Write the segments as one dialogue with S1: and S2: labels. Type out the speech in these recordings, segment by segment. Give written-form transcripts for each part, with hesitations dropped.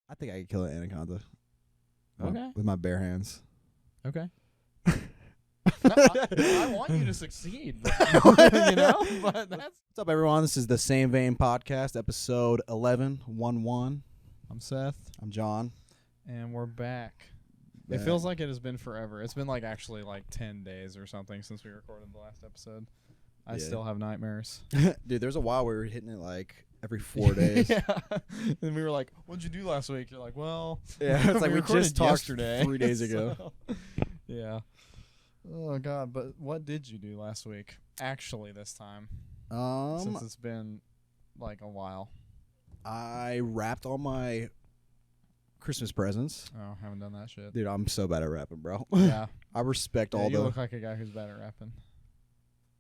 S1: I think I could kill an anaconda.
S2: Okay.
S1: With my bare hands.
S2: Okay. No, I want you to succeed. You know? But that's...
S1: What's up, everyone? This is the Same Vein Podcast, episode 11.
S2: I'm Seth.
S1: I'm John.
S2: And we're back. It feels like it has been forever. It's been like actually like 10 days or something since we recorded the last episode. I still have nightmares.
S1: Dude, there's a while we were hitting it like every 4 days.
S2: Yeah. And we were like, what'd you do last week? You're like, well,
S1: Yeah, it's like we
S2: recorded
S1: just talked
S2: yesterday.
S1: 3 days ago.
S2: So, yeah. Oh, God. But what did you do last week? Actually, this time. Since it's been like a while.
S1: I wrapped all my Christmas presents.
S2: Oh, haven't done that shit.
S1: Dude, I'm so bad at rapping, bro.
S2: Yeah.
S1: I respect
S2: Yeah,
S1: all
S2: you
S1: the...
S2: look like a guy who's bad at rapping.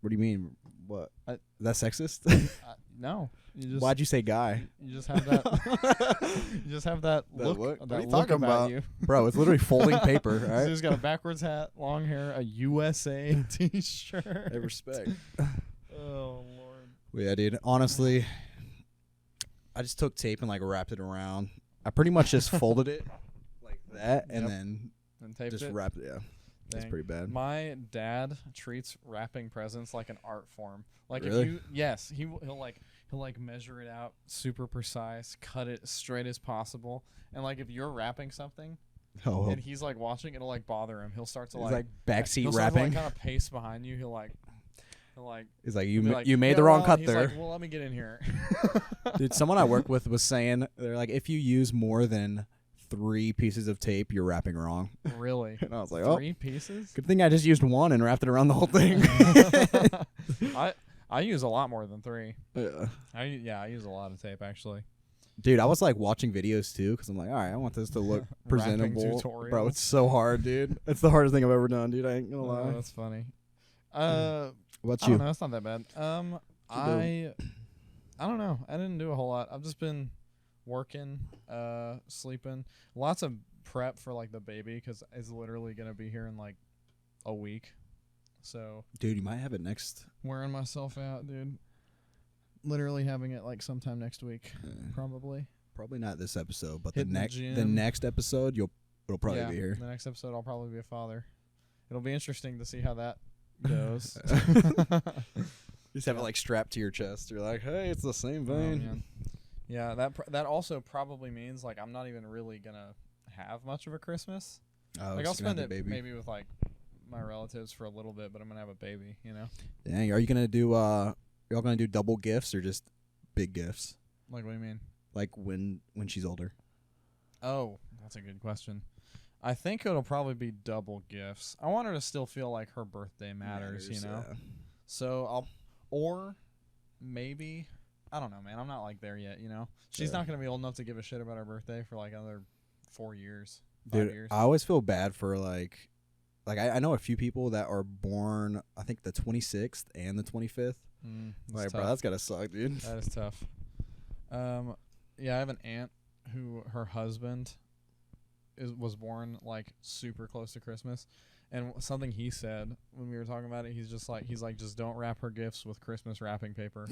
S1: What do you mean? What? Is that sexist?
S2: No. You just,
S1: Why'd you say guy?
S2: You just have that. You just have that
S1: That
S2: look.
S1: look? What
S2: That
S1: are you
S2: look
S1: talking
S2: about
S1: about?
S2: you.
S1: Bro, it's literally folding paper,
S2: So
S1: right?
S2: he's got a backwards hat, long hair, a USA T-shirt.
S1: I respect.
S2: Oh Lord.
S1: Well, yeah, dude. Honestly, I just took tape and like wrapped it around. I pretty much just folded it like that and
S2: Yep.
S1: then
S2: And taped
S1: just
S2: it.
S1: wrapped it. Yeah, that's
S2: Dang.
S1: pretty bad.
S2: My dad treats wrapping presents like an art form. Like
S1: Really?
S2: if you, yes, he'll like measure it out super precise, cut it straight as possible, and like if you're wrapping something
S1: Oh,
S2: and he's like watching, it'll like bother him. He'll start to
S1: it's like
S2: he'll
S1: backseat
S2: start to,
S1: wrapping.
S2: like kind of pace behind you. He'll like
S1: It's like
S2: he'll be
S1: you made the
S2: "Yeah,
S1: wrong
S2: well,"
S1: cut
S2: he's
S1: there.
S2: Like, well, let me get in here.
S1: Dude, someone I work with was saying they're like, if you use more than 3 pieces of tape, you're wrapping wrong.
S2: Really?
S1: And I was like,
S2: 3 pieces?
S1: good thing I just used 1 and wrapped it around the whole thing.
S2: I use a lot more than 3.
S1: Yeah.
S2: I use a lot of tape actually.
S1: Dude, I was like watching videos too because I'm like, all right, I want this to look
S2: Wrapping
S1: presentable.
S2: tutorials.
S1: Bro, it's so hard, dude. It's the hardest thing I've ever done, dude. I ain't gonna lie.
S2: Oh, that's funny.
S1: What
S2: I
S1: about
S2: don't
S1: you?
S2: know. It's not that bad. I don't know. I didn't do a whole lot. I've just been working, sleeping. Lots of prep for like the baby because it's literally gonna be here in like a week. So
S1: Dude, you might have it next.
S2: wearing myself out, dude. Literally having it like sometime next week, probably.
S1: Probably not this episode, but
S2: Hitting the
S1: the
S2: gym.
S1: next episode it'll probably
S2: Yeah,
S1: be here.
S2: The next episode, I'll probably be a father. It'll be interesting to see how that goes.
S1: Just have it like strapped to your chest. You're like, hey, it's the same
S2: Oh,
S1: vein.
S2: man. Yeah, that also probably means like I'm not even really gonna have much of a Christmas.
S1: Oh,
S2: Like
S1: so
S2: I'll
S1: you're gonna
S2: spend
S1: have
S2: it
S1: the baby.
S2: maybe with like my relatives for a little bit, but I'm gonna have a baby. You know,
S1: Dang, are you gonna do y'all gonna do double gifts or just big gifts?
S2: like what do you mean?
S1: Like when she's older.
S2: Oh, that's a good question. I think it'll probably be double gifts. I want her to still feel like her birthday matters, you know.
S1: Yeah.
S2: So or maybe I don't know, man. I'm not like there yet, you know. She's
S1: Yeah.
S2: not gonna be old enough to give a shit about her birthday for like another 4 years, 5
S1: Dude,
S2: years.
S1: I always feel bad for like I know a few people that are born I think the 26th and the 25th.
S2: It's
S1: Like, bro,
S2: tough.
S1: that's gotta suck, dude.
S2: That is tough. Yeah, I have an aunt who her husband was born like super close to Christmas, and something he said when we were talking about it, he's like just don't wrap her gifts with Christmas wrapping paper.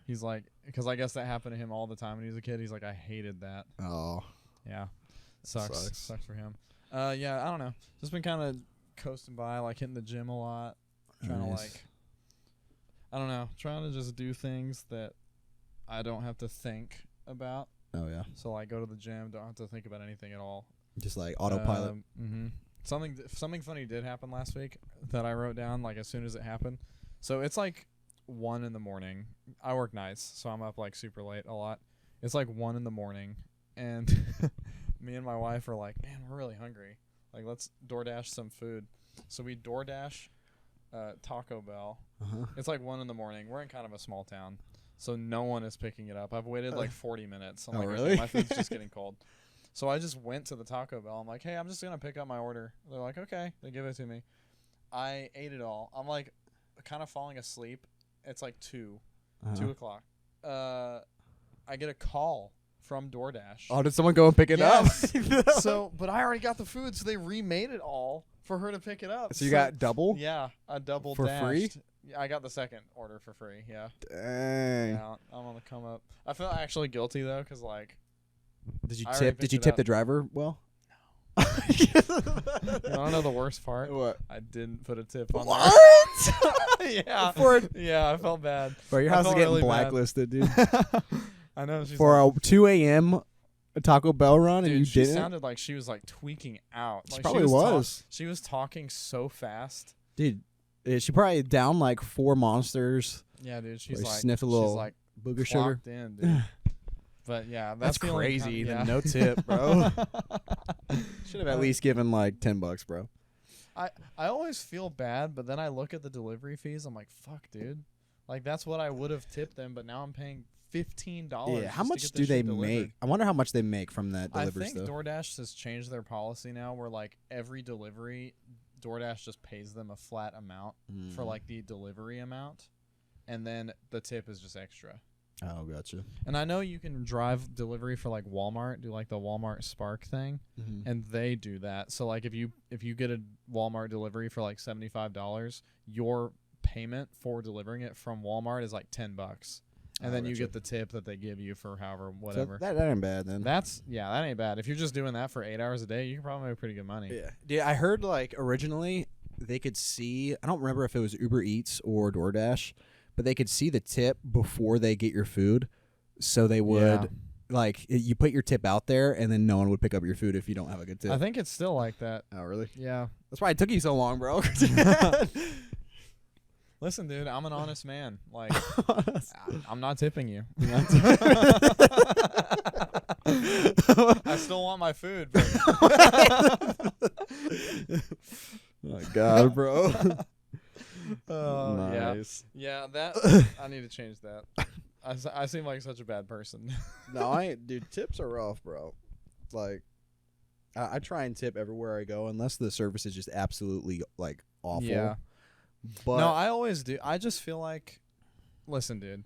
S2: He's like, because I guess that happened to him all the time when he was a kid. He's like, I hated that.
S1: Oh,
S2: Yeah, sucks
S1: Sucks.
S2: for him. Yeah, I don't know. Just been kind of coasting by, like hitting the gym a lot, trying to
S1: nice.
S2: like, I don't know, trying to just do things that I don't have to think about.
S1: Oh yeah,
S2: So like go to the gym, don't have to think about anything at all.
S1: just like autopilot.
S2: Something funny did happen last week that I wrote down like as soon as it happened. So it's like 1 a.m. I work nights, so I'm up like super late a lot. It's like 1 a.m. and me and my wife are like, man, we're really hungry. Like let's DoorDash some food. So we DoorDash Taco Bell. It's like 1 a.m. We're in kind of a small town, so no one is picking it up. I've waited like 40 minutes. I'm
S1: Oh,
S2: like, okay,
S1: really?
S2: my food's just getting cold. So I just went to the Taco Bell. I'm like, hey, I'm just going to pick up my order. They're like, okay. They give it to me. I ate it all. I'm like kind of falling asleep. It's like 2 o'clock. I get a call from DoorDash.
S1: Oh, did someone go and pick it
S2: Yes.
S1: up?
S2: So, but I already got the food, so they remade it all for her to pick it up.
S1: So you got double?
S2: Yeah, a double
S1: For free?
S2: dashed. Yeah, I got the second order for free. Yeah.
S1: Dang.
S2: Yeah, I'm on the come up. I feel actually guilty though, cause like
S1: Did you
S2: I already
S1: tip? Did
S2: picked
S1: you
S2: it
S1: tip
S2: up.
S1: the driver well?
S2: You wanna know the worst part?
S1: What?
S2: I didn't put a tip on
S1: What?
S2: there. Yeah.
S1: For
S2: Yeah, I felt bad.
S1: bro, your
S2: I
S1: house is
S2: felt
S1: getting
S2: really bad.
S1: blacklisted, dude.
S2: I know. She's
S1: For
S2: like,
S1: a 2 a.m. Taco Bell run, and
S2: dude,
S1: you
S2: she
S1: didn't.
S2: sounded like she was like tweaking out.
S1: She
S2: Like,
S1: probably
S2: was.
S1: was.
S2: She was talking so fast.
S1: Dude, she probably down like 4 monsters.
S2: Yeah, dude. She's
S1: Or
S2: like
S1: sniffed a little
S2: she's like
S1: booger sugar.
S2: clocked in, dude. But yeah, that's the only
S1: crazy.
S2: Kind
S1: The
S2: yeah.
S1: no tip, bro. Should have at
S2: Uh,
S1: least given like $10, bro.
S2: I always feel bad, but then I look at the delivery fees. I'm like, fuck, dude. Like that's what I would have tipped them, but now I'm paying $15.
S1: Yeah, how
S2: just to
S1: much
S2: get
S1: do
S2: this
S1: they
S2: shit delivered.
S1: make? I wonder how much they make from that
S2: I
S1: delivery
S2: think
S1: stuff.
S2: DoorDash has changed their policy now, where like every delivery, DoorDash just pays them a flat amount for like the delivery amount, and then the tip is just extra.
S1: Oh, gotcha.
S2: And I know you can drive delivery for like Walmart, do like the Walmart Spark thing,
S1: Mm-hmm.
S2: and they do that. So like if you get a Walmart delivery for like $75, your payment for delivering it from Walmart is like $10, and
S1: Oh,
S2: then you
S1: gotcha.
S2: get the tip that they give you for however whatever.
S1: So that ain't bad then.
S2: That ain't bad. If you're just doing that for 8 hours a day, you can probably make pretty good money.
S1: Yeah. Yeah, I heard like originally they could see, I don't remember if it was Uber Eats or DoorDash, but they could see the tip before they get your food. So they would you put your tip out there and then no one would pick up your food if you don't have a good tip.
S2: I think it's still like that.
S1: Oh, really?
S2: Yeah.
S1: That's why it took you so long, bro.
S2: Listen, dude, I'm an honest man. Like, I'm not tipping you. I still want my food. But
S1: Oh my God, bro.
S2: Nice. Yeah, that I need to change that. I seem like such a bad person.
S1: No, I ain't, dude. Tips are rough, bro. Like, I try and tip everywhere I go, unless the service is just absolutely like awful.
S2: Yeah.
S1: But
S2: No, I always do. I just feel like, listen, dude.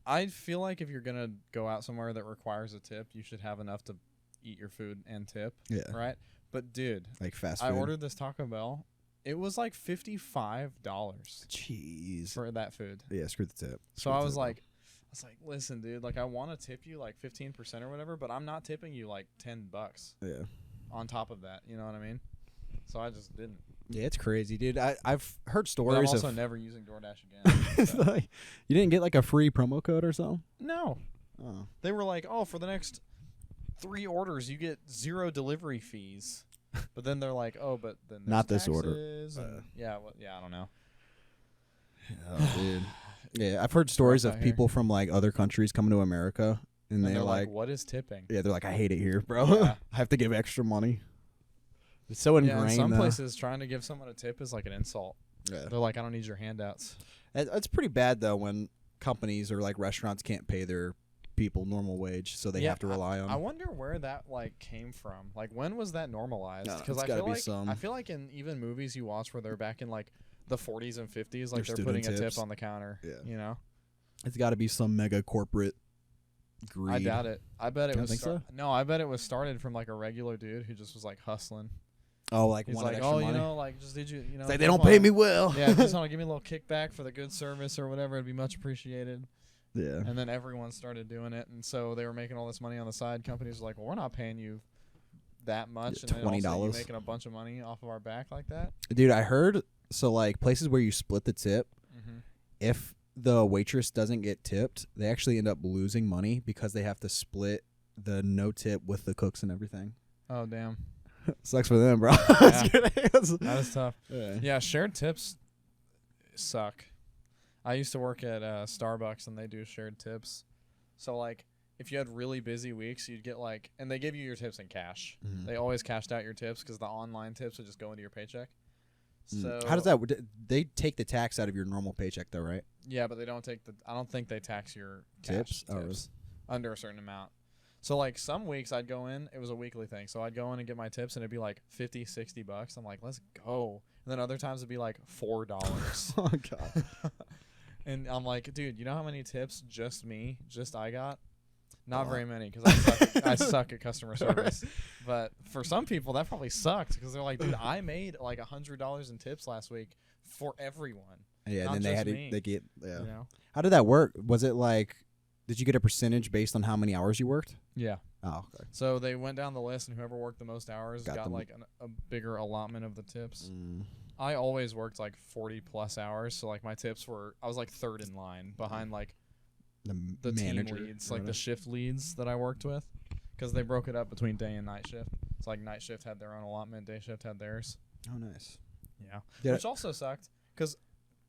S2: I feel like if you're gonna go out somewhere that requires a tip, you should have enough to eat your food and tip,
S1: yeah,
S2: right? But dude,
S1: like fast food.
S2: I ordered this Taco Bell. It was like $55
S1: Jeez.
S2: for that food.
S1: Yeah, screw the tip.
S2: So
S1: Screw
S2: I
S1: the
S2: was
S1: tip,
S2: like, listen, dude, like I want to tip you like 15% or whatever, but I'm not tipping you like $10
S1: bro. Yeah.
S2: on top of that. You know what I mean? So I just didn't.
S1: Yeah, it's crazy, dude. I've heard
S2: But I'm
S1: stories
S2: also
S1: of
S2: never using DoorDash again.
S1: It's
S2: so.
S1: like, you didn't get like a free promo code or something.
S2: No,
S1: Oh,
S2: they were like, oh, for the next 3 orders, you get 0 delivery fees. But then they're like, oh, but then there's
S1: Not this order.
S2: taxes and yeah, I don't know.
S1: oh dude. Yeah, I've heard stories
S2: out
S1: of
S2: here.
S1: people from like other countries coming to America, and
S2: And
S1: they're
S2: like,
S1: like,
S2: what is tipping?
S1: yeah, they're like, I hate it here, bro.
S2: Yeah.
S1: I have to give extra money. It's so
S2: Yeah,
S1: ingrained.
S2: in some
S1: though.
S2: places, trying to give someone a tip is like an insult.
S1: Yeah.
S2: They're like, I don't need your handouts.
S1: It's pretty bad though when companies or like restaurants can't pay their people normal wage, so they
S2: Yeah,
S1: have to rely on.
S2: I wonder where that like came from. Like, when was that normalized?
S1: No,
S2: Because
S1: it's
S2: I
S1: gotta
S2: feel
S1: be
S2: like
S1: some-
S2: I feel like in even movies you watch where they're back in like the 40s and 50s, like
S1: They're
S2: they're putting
S1: student
S2: a
S1: tips.
S2: tip on the counter.
S1: Yeah.
S2: You know,
S1: It's got to be some mega corporate greed.
S2: I doubt it. I bet it
S1: You don't
S2: was.
S1: think so?
S2: No, I bet it was started from like a regular dude who just was like hustling.
S1: Oh, like
S2: He's
S1: wanted
S2: like,
S1: extra
S2: oh,
S1: money.
S2: you know, like just did you know?
S1: It's like they
S2: just
S1: don't pay
S2: wanna-
S1: me well.
S2: Yeah, just want to give me a little kickback for the good service or whatever. It'd be much appreciated.
S1: yeah.
S2: And then everyone started doing it, and so they were making all this money on the side. Companies were like, well, we're not paying you that much,
S1: Yeah,
S2: and then also you
S1: $20.
S2: making a bunch of money off of our back like that.
S1: Dude, I heard so like places where you split the tip,
S2: Mm-hmm.
S1: if the waitress doesn't get tipped, they actually end up losing money because they have to split the no tip with the cooks and everything.
S2: Oh, damn.
S1: Sucks for them, bro.
S2: Yeah. That is tough.
S1: Yeah.
S2: Yeah, shared tips suck. I used to work at Starbucks, and they do shared tips. So, like, if you had really busy weeks, you'd get, like, and they give you your tips in cash.
S1: Mhm.
S2: They always cashed out your tips because the online tips would just go into your paycheck. So
S1: How does that work? They take the tax out of your normal paycheck, though, right?
S2: Yeah, but they don't take the. I don't think they tax your
S1: Tips?
S2: cash
S1: Oh, really?
S2: tips under a certain amount. So like some weeks I'd go in, it was a weekly thing. So I'd go in and get my tips, and it'd be like $50, $60. I'm like, let's go. And then other times it'd be like $4.
S1: Oh god.
S2: And I'm like, dude, you know how many tips just I got? Not very many, because I suck at customer service. But for some people, that probably sucked, because they're like, dude, I made like $100 in tips last week for everyone.
S1: Yeah,
S2: Not
S1: and then they
S2: just
S1: had to
S2: me.
S1: they get yeah.
S2: You know?
S1: How did that work? Was it like did you get a percentage based on how many hours you worked?
S2: Yeah.
S1: Oh, okay.
S2: So they went down the list, and whoever worked the most hours
S1: Got
S2: got
S1: them.
S2: like a bigger allotment of the tips.
S1: Mm.
S2: I always worked like 40 plus hours, so like my tips were I was like third in line behind like the team
S1: manager
S2: leads,
S1: or
S2: like the
S1: whatever.
S2: shift leads that I worked with, because they broke it up between day and night shift. It's like night shift had their own allotment, day shift had theirs.
S1: Oh, nice.
S2: Yeah,
S1: Yeah.
S2: which also sucked because,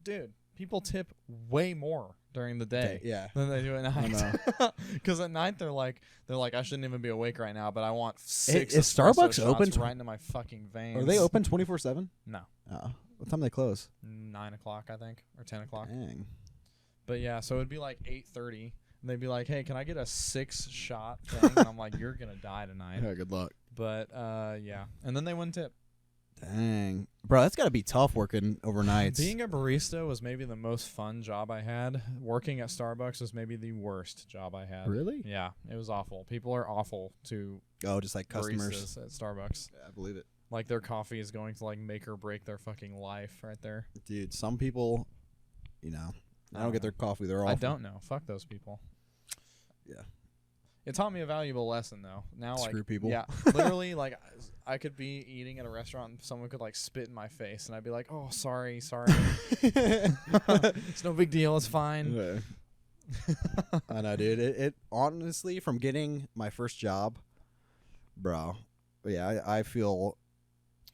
S2: dude, people tip way more during the day.
S1: Yeah.
S2: Than they do at
S1: I
S2: night. Because at night they're like I shouldn't even be awake right now, but I want 6
S1: is
S2: espresso
S1: Starbucks
S2: shots
S1: open
S2: right into my fucking veins.
S1: Are they open 24/7?
S2: No,
S1: What time they close?
S2: 9 o'clock I think, or 10 o'clock.
S1: Dang.
S2: But yeah, so it'd be like 8:30, and they'd be like, "Hey, can I get a 6-shot thing?" And I'm like, "You're gonna die tonight."
S1: Yeah, good luck.
S2: But yeah, and then they wouldn't tip.
S1: Dang. Bro, that's got to be tough working overnights.
S2: Being a barista was maybe the most fun job I had. Working at Starbucks was maybe the worst job I had.
S1: Really?
S2: Yeah, it was awful. People are awful to
S1: Oh, just like customers.
S2: baristas at Starbucks.
S1: Yeah, I believe it.
S2: Like their coffee is going to like make or break their fucking life right there.
S1: Dude, some people, I don't get their coffee. They're awful.
S2: I don't know. Fuck those people.
S1: Yeah.
S2: It taught me a valuable lesson though. Now like
S1: Screw people.
S2: Yeah, literally like I could be eating at a restaurant and someone could like spit in my face and I'd be like, "Oh, sorry." It's no big deal. It's fine.
S1: Yeah. I know, dude. It honestly, from getting my first job, bro. Yeah, I feel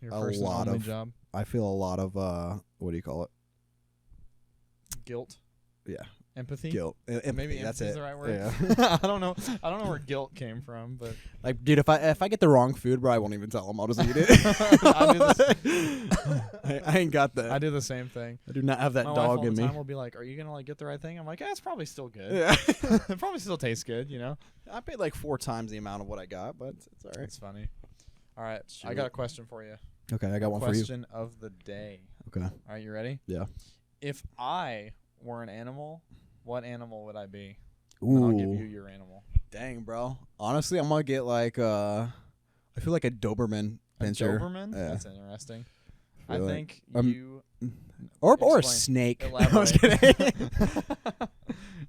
S2: Your
S1: A
S2: first and
S1: lot
S2: only
S1: of-
S2: job.
S1: a lot of what do you call it?
S2: Guilt.
S1: Yeah,
S2: Empathy.
S1: guilt.
S2: Maybe
S1: that's
S2: empathy
S1: it.
S2: is the right word.
S1: Yeah.
S2: I don't know where guilt came from, but
S1: Like, dude, if I get the wrong food, bro, I won't even tell them. I'll just eat it.
S2: I do this-
S1: I ain't got that.
S2: I do the same thing.
S1: I do not have that
S2: My wife
S1: dog
S2: all
S1: in
S2: the
S1: me.
S2: time will be like, "Are you gonna like get the right thing?" I'm like, "Yeah, it's probably still good.
S1: Yeah.
S2: It probably still tastes good, you know."
S1: I paid like 4 times the amount of what I got, but it's all right.
S2: It's funny. All right, I
S1: Shoot.
S2: got a question for you.
S1: Okay, I got one for you.
S2: Question of the day.
S1: Okay.
S2: All right, you ready?
S1: Yeah.
S2: If I were an animal, what animal would I be? And I'll give you your animal.
S1: Dang, bro. Honestly, I'm gonna get like I feel like a Doberman
S2: A
S1: pincher.
S2: Doberman?
S1: Yeah.
S2: That's interesting. I
S1: Feel like-
S2: think
S1: um,
S2: you
S1: or a
S2: Explain.
S1: snake. I was
S2: elaborate.
S1: kidding.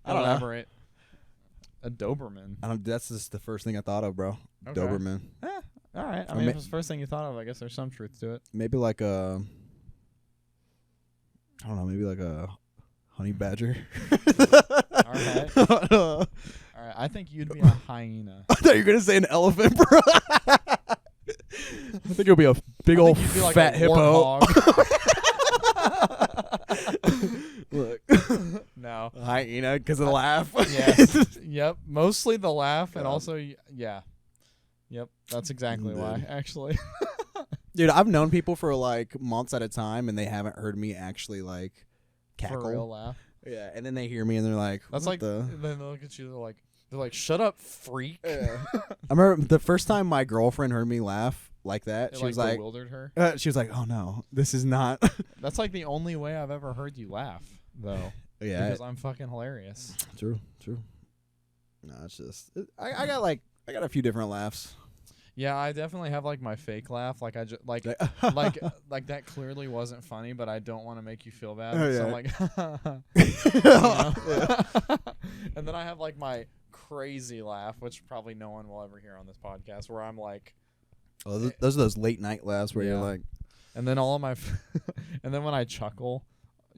S1: I don't know.
S2: Elaborate. A Doberman.
S1: That's just the first thing I thought of, bro.
S2: Okay.
S1: Doberman.
S2: All right. I
S1: Or
S2: mean,
S1: ma-
S2: if it's the first thing you thought of, I guess there's some truth to it.
S1: Maybe like a. I don't know. Maybe like a honey badger.
S2: All right.
S1: I don't know.
S2: All right. I think you'd be a hyena.
S1: I thought you were gonna say an elephant, bro. I think it'll be a big
S2: I
S1: old
S2: think you'd be like
S1: fat
S2: a
S1: hippo.
S2: warthog.
S1: Look,
S2: No.
S1: hyena because of the laugh.
S2: Yes. Yep. Mostly the laugh, and
S1: God.
S2: also yeah. Yep. That's exactly why.
S1: Dude.
S2: Actually.
S1: Dude, I've known people for like months at a time, and they haven't heard me actually like cackle.
S2: For real laugh.
S1: Yeah, and then they hear me, and they're like,
S2: That's
S1: what
S2: like
S1: the?
S2: then they look at you. They're like, "Shut up, freak."
S1: Yeah. I remember the first time my girlfriend heard me laugh like that.
S2: It
S1: She was like,
S2: bewildered her.
S1: "Oh no, this is not."
S2: That's like the only way I've ever heard you laugh, though.
S1: Yeah,
S2: Because I'm fucking hilarious.
S1: true. No, it's just I got a few different laughs.
S2: Yeah, I definitely have like my fake laugh. Like I just like like that clearly wasn't funny, but I don't want to make you feel bad.
S1: Oh,
S2: So
S1: yeah.
S2: I'm like, you know? And then I have like my crazy laugh, which probably no one will ever hear on this podcast, where I'm like,
S1: Oh, those are those late night laughs where you're
S2: Yeah.
S1: like,
S2: and then all of my, and then when I chuckle,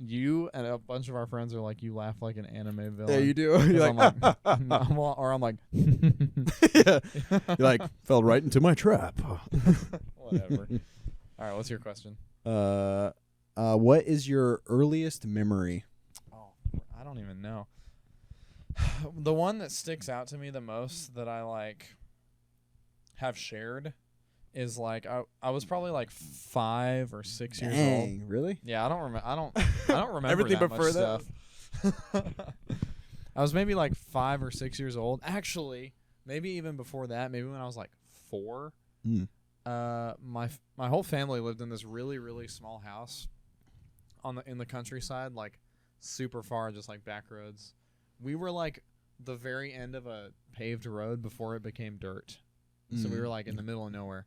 S2: you and a bunch of our friends are like, you laugh like an anime villain.
S1: yeah, you do.
S2: 'Cause
S1: You're
S2: I'm
S1: like,
S2: like, or I'm like,
S1: yeah. You're like, fell right into my trap.
S2: whatever. All right, what's your question?
S1: What is your earliest memory?
S2: Oh, I don't even know. The one that sticks out to me the most that I like have shared is like I was probably like 5 or 6 years old.
S1: Dang, really?
S2: Yeah, I don't remember. I don't remember
S1: Everything
S2: that
S1: before
S2: much
S1: that?
S2: stuff. I was maybe like 5 or 6 years old. Actually, maybe even before that. Maybe when I was like 4.
S1: Mm.
S2: My whole family lived in this really really small house in the countryside, like super far, just like back roads. We were like the very end of a paved road before it became dirt. So we were like in the middle of nowhere.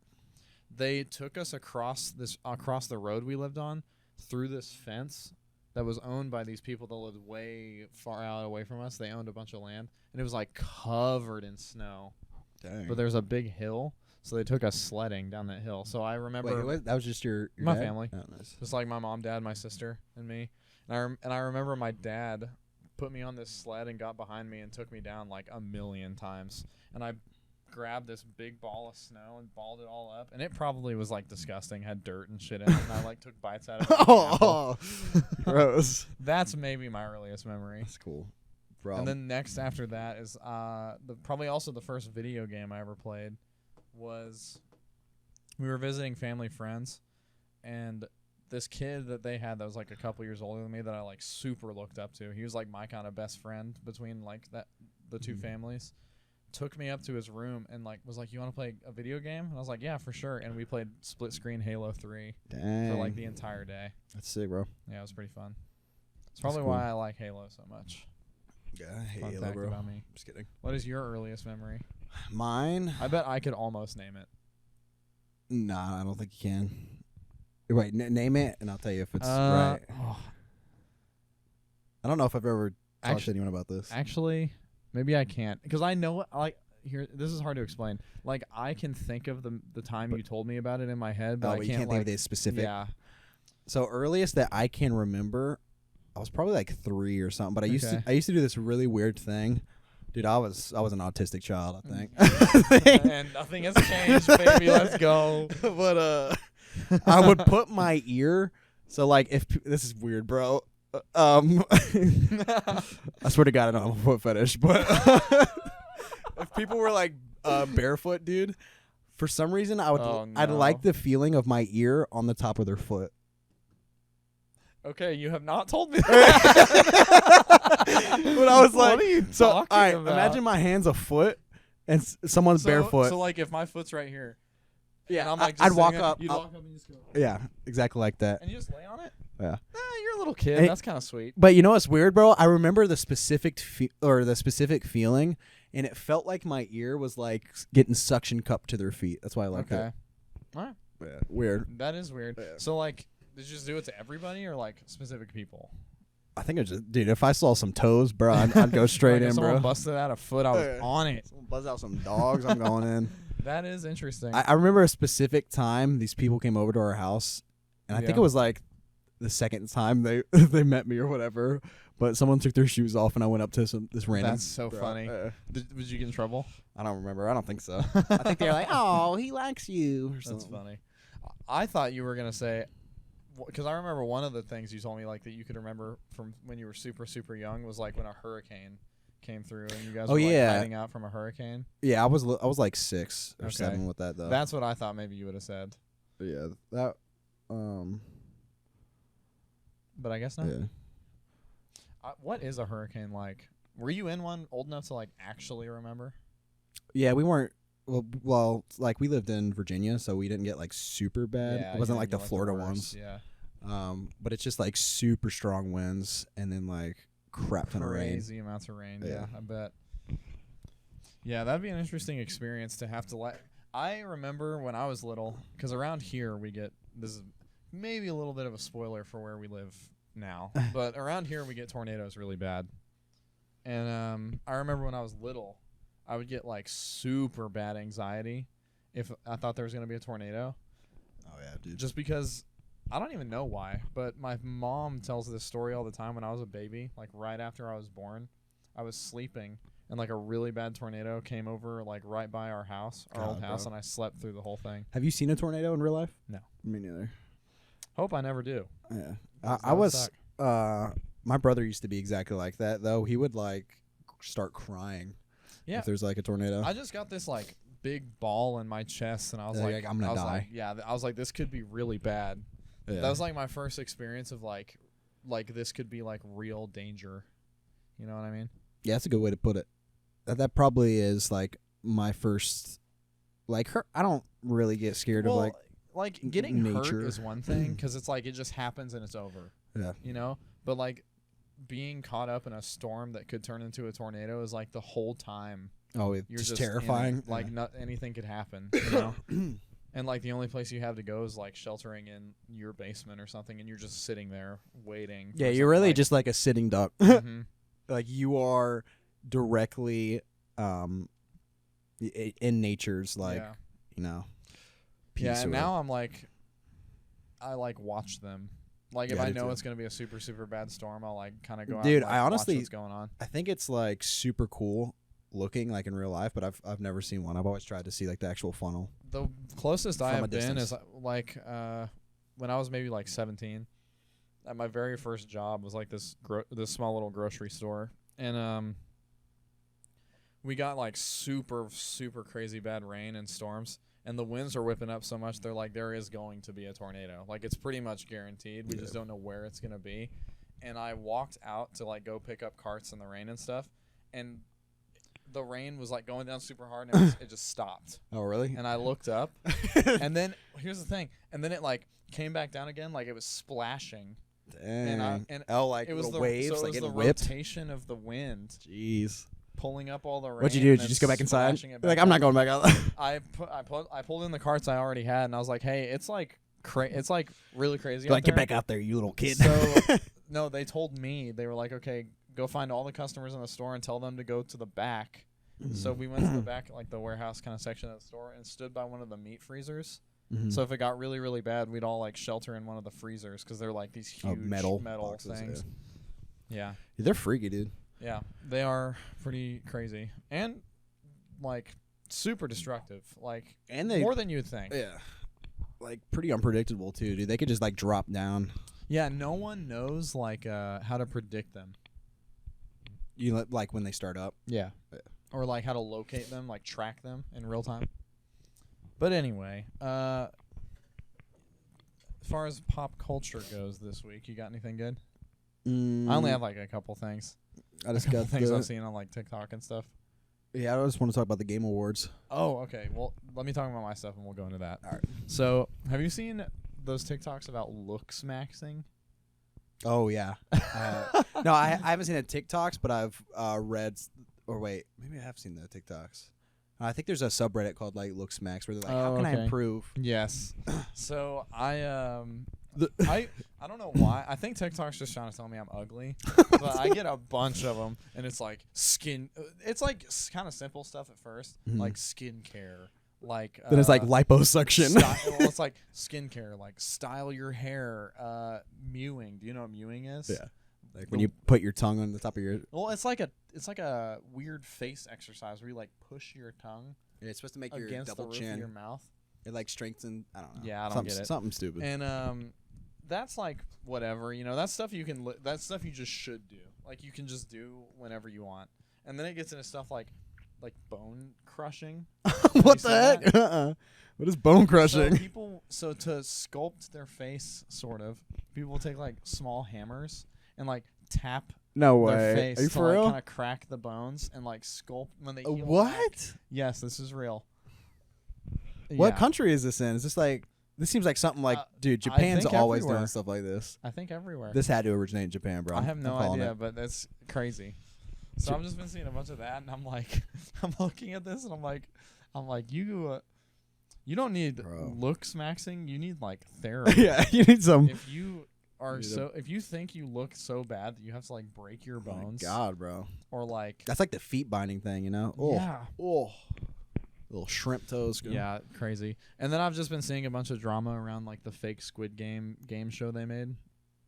S2: They took us across the road we lived on through this fence that was owned by these people that lived way far out away from us. They owned a bunch of land, and it was like covered in snow.
S1: Dang.
S2: but there's a big hill, so they took us sledding down that hill. So I remember
S1: Wait, that was just your
S2: my
S1: dad?
S2: family.
S1: Oh, nice.
S2: just like my mom, dad, my sister, and me. And I remember my dad put me on this sled and got behind me and took me down like a million times. And I grabbed this big ball of snow and balled it all up, and it probably was like disgusting, had dirt and shit in it, and I like took bites out of it.
S1: Oh, gross.
S2: That's maybe my earliest memory.
S1: That's cool. Bro.
S2: And then next after that is probably also the first video game I ever played was we were visiting family friends, and this kid that they had that was like a couple years older than me that I like super looked up to. He was like my kind of best friend between like the two families. Took me up to his room and like was like, "You want to play a video game?" And I was like, "Yeah, for sure." And we played split screen Halo 3
S1: Dang.
S2: for like the entire day.
S1: That's sick, bro.
S2: Yeah, it was pretty fun. It's probably
S1: cool.
S2: why I like Halo so much.
S1: Yeah,
S2: Fun
S1: Halo,
S2: fact
S1: bro.
S2: about me.
S1: Just kidding.
S2: What is your earliest memory?
S1: Mine?
S2: I bet I could almost name it.
S1: Nah, I don't think you can. Wait, name it, and I'll tell you if it's right.
S2: Oh,
S1: I don't know if I've ever talked to
S2: Actu-
S1: anyone about this.
S2: actually, maybe I can't because I know it. Like here, this is hard to explain. Like I can think of the time you told me about it in my head, but I
S1: but
S2: can't
S1: you can't
S2: like.
S1: think of the specific.
S2: Yeah.
S1: So earliest that I can remember, I was probably like 3 or something. But I used
S2: Okay.
S1: to do this really weird thing. Dude, I was an autistic child, I think.
S2: And nothing has changed, baby. Let's go.
S1: But I would put my ear. So like, if this is weird, bro. I swear to God, I don't have a foot fetish, but if people were like barefoot, dude, for some reason I'd
S2: no.
S1: like the feeling of my ear on the top of their foot.
S2: Okay, you have not told me that.
S1: But I was
S2: What
S1: like,
S2: are you
S1: so
S2: talking
S1: all right,
S2: about?
S1: imagine my hand's a foot and someone's barefoot.
S2: So like if my foot's right here,
S1: yeah,
S2: and I'm like,
S1: I'd
S2: just
S1: walk
S2: sitting there,
S1: up.
S2: you'd walk up and just go,
S1: Yeah, exactly like that.
S2: and you just lay on it.
S1: Yeah.
S2: You're a little kid.
S1: Hey,
S2: That's kind of sweet.
S1: But you know what's weird, bro? I remember the specific feeling, and it felt like my ear was like getting suction cupped to their feet. That's why I like
S2: Okay,
S1: it.
S2: all right,
S1: Yeah, weird.
S2: that is weird.
S1: Yeah.
S2: So like, did you just do it to everybody or like specific people?
S1: I think it's just, dude. If I saw some toes, bro, I'd go straight
S2: Like, if
S1: in,
S2: someone
S1: bro.
S2: busted out a foot, I was
S1: Yeah.
S2: on it.
S1: Someone buzz out some dogs, I'm going in.
S2: That is interesting.
S1: I remember a specific time these people came over to our house, and I think
S2: Yeah.
S1: it was like the second time they they met me or whatever. But someone took their shoes off, and I went up to this random.
S2: That's so
S1: bro.
S2: funny. Did you get in trouble?
S1: I don't remember. I don't think so. I think they're like, "Oh, he likes you." Or
S2: That's
S1: something.
S2: funny. I thought you were gonna say, because I remember one of the things you told me like that you could remember from when you were super super young was like when a hurricane came through and you guys
S1: Oh,
S2: were like
S1: yeah.
S2: hiding out from a hurricane.
S1: Yeah, I was like 6 or
S2: Okay.
S1: 7 with that though.
S2: That's what I thought maybe you would have said,
S1: yeah, that
S2: but I guess not.
S1: yeah.
S2: What is a hurricane like? Were you in one old enough to like actually remember?
S1: Yeah, we weren't. Well, like we lived in Virginia, so we didn't get like super bad.
S2: Yeah,
S1: It wasn't
S2: you
S1: like
S2: didn't
S1: the
S2: get,
S1: Florida
S2: worst.
S1: ones.
S2: Yeah,
S1: But it's just like super strong winds and then like crap ton of rain.
S2: crazy amounts of rain.
S1: Yeah.
S2: Yeah, I bet. Yeah, that'd be an interesting experience to have to like. I remember when I was little, because around here we get this is maybe a little bit of a spoiler for where we live now, but around here we get tornadoes really bad. And I remember when I was little, I would get like super bad anxiety if I thought there was gonna be a tornado,
S1: Oh yeah, dude.
S2: just because. I don't even know why, but my mom tells this story all the time. When I was a baby, like right after I was born, I was sleeping and like a really bad tornado came over like right by our house, our old
S1: God,
S2: house,
S1: bro.
S2: and I slept through the whole thing.
S1: Have you seen a tornado in real life?
S2: No.
S1: Me neither.
S2: Hope I never do.
S1: Yeah.
S2: That
S1: I
S2: would
S1: was.
S2: suck.
S1: My brother used to be exactly like that though. He would like start crying.
S2: Yeah.
S1: If there's like a tornado.
S2: I just got this like big ball in my chest, and I was
S1: Yeah,
S2: like,
S1: like, I'm gonna
S2: I was
S1: die.
S2: Like, yeah, I was like, this could be really bad.
S1: Yeah.
S2: That was like my first experience of like this could be like real danger. You know what I mean?
S1: Yeah, that's a good way to put it. That probably is like my first. Like her, I don't really get scared of like.
S2: getting
S1: nature.
S2: hurt is one thing because it's like it just happens and it's over.
S1: Yeah.
S2: You know, but like being caught up in a storm that could turn into a tornado is like the whole time
S1: Oh, it's
S2: you're
S1: just
S2: just in it.
S1: terrifying.
S2: Like not anything could happen. You know. And like the only place you have to go is like sheltering in your basement or something, and you're just sitting there waiting.
S1: Yeah,
S2: for
S1: you're really
S2: something.
S1: just like a sitting duck.
S2: Mhm.
S1: Like you are directly in nature's like
S2: yeah.
S1: you know.
S2: Yeah,
S1: Peace
S2: and
S1: or
S2: now I'm like, I like watch them. Like if
S1: Yeah, I
S2: I
S1: do
S2: know
S1: too.
S2: it's gonna be a super super bad storm, I'll like kind of go out.
S1: Dude,
S2: And, like,
S1: I honestly-
S2: watch what's going on.
S1: I think it's like super cool looking like in real life, but I've never seen one. I've always tried to see like the actual funnel.
S2: The closest I
S1: From a
S2: have been
S1: distance.
S2: is like when I was maybe like 17. At my very first job was like this small little grocery store, and we got like super super crazy bad rain and storms, and the winds are whipping up so much they're like there is going to be a tornado. Like it's pretty much guaranteed. We just don't know where it's gonna be. And I walked out to like go pick up carts in the rain and stuff, and the rain was like going down super hard, and it just stopped.
S1: Oh, really?
S2: And I looked up, and then here's the thing, and then it like came back down again, like it was splashing.
S1: Dang.
S2: and
S1: oh, like
S2: It was
S1: little
S2: the
S1: waves,
S2: so it
S1: like
S2: was the
S1: getting whipped.
S2: rotation of the wind
S1: Jeez.
S2: pulling up all the rain.
S1: What'd you do?
S2: and
S1: Did you
S2: then
S1: just go back inside?
S2: splashing it
S1: You're like,
S2: back
S1: I'm not
S2: out.
S1: going back out.
S2: I pulled in the carts I already had, and I was like, hey, it's like it's like really crazy.
S1: Like,
S2: out
S1: get
S2: there.
S1: back out there, you little kid.
S2: So no, they told me, they were like, okay, go find all the customers in the store and tell them to go to the back. So we went to the back, like the warehouse kind of section of the store, and stood by one of the meat freezers.
S1: Mhm.
S2: So if it got really, really bad, we'd all like shelter in one of the freezers because they're like these huge
S1: metal
S2: metal
S1: boxes,
S2: things. Yeah.
S1: They're freaky, dude.
S2: Yeah, they are pretty crazy and like super destructive, like
S1: And they,
S2: more than you'd think.
S1: yeah, like pretty unpredictable too, dude. They could just like drop down.
S2: Yeah, no one knows like how to predict them.
S1: Like when they start up.
S2: Yeah. Or like how to locate them, like track them in real time. But anyway, as far as pop culture goes this week, you got anything good? I only have like a couple things.
S1: I just
S2: a couple
S1: got
S2: things
S1: the,
S2: I've seen on like TikTok and stuff.
S1: Yeah, I just want to talk about the Game Awards.
S2: Oh, okay. Well, let me talk about my stuff and we'll go into that.
S1: All right.
S2: So, have you seen those TikToks about looks maxing?
S1: Oh yeah. No, I haven't seen the TikToks, but I've read. Or wait, maybe I have seen the TikToks. I think there's a subreddit called like Looks Max where they're like, how can I
S2: okay.
S1: improve?
S2: Yes. So I don't know why. I think TikTok's just trying to tell me I'm ugly, but I get a bunch of them, and it's like skin. It's like kind of simple stuff at 1st,
S1: Mhm.
S2: like skincare, like
S1: Then it's like liposuction.
S2: well, it's like skincare, like style your hair, mewing. Do you know what mewing is?
S1: Yeah. Like when you put your tongue on the top of your.
S2: Well, it's like a weird face exercise where you like push your tongue
S1: It's supposed to make your
S2: against the
S1: double
S2: roof
S1: chin.
S2: of your mouth.
S1: It like strengthens. I don't know.
S2: Yeah, I don't
S1: something,
S2: get it.
S1: Something stupid.
S2: And that's like whatever, that's stuff you can. That's stuff you just should do. Like you can just do whenever you want. And then it gets into stuff like bone crushing.
S1: What
S2: you
S1: the
S2: seen
S1: heck? What is bone crushing?
S2: So to sculpt their face, sort of, people will take like small hammers and like tap
S1: No
S2: their
S1: way.
S2: face
S1: Are you
S2: to
S1: for
S2: like
S1: real?
S2: kind of crack the bones and like sculpt when they heal back.
S1: What?
S2: Yes, this is real.
S1: What
S2: Yeah.
S1: country is this in? Is this like? This seems like something like, dude.
S2: I
S1: Japan's
S2: think
S1: always
S2: everywhere.
S1: doing stuff like this.
S2: I think everywhere.
S1: This had to originate in Japan, bro.
S2: I have
S1: I'm
S2: no
S1: calling
S2: idea,
S1: it.
S2: but that's crazy. So I've just been seeing a bunch of that, and I'm like, I'm looking at this, and I'm like, you don't need
S1: Bro.
S2: looks maxing. You need like therapy.
S1: Yeah, you need some.
S2: If you are if you think you look so bad that you have to like break your
S1: Oh my
S2: bones,
S1: God, bro.
S2: or like,
S1: That's like the feet binding thing, you know? Oh,
S2: yeah,
S1: oh, little shrimp toes.
S2: yeah, crazy. And then I've just been seeing a bunch of drama around like the fake Squid Game show they made.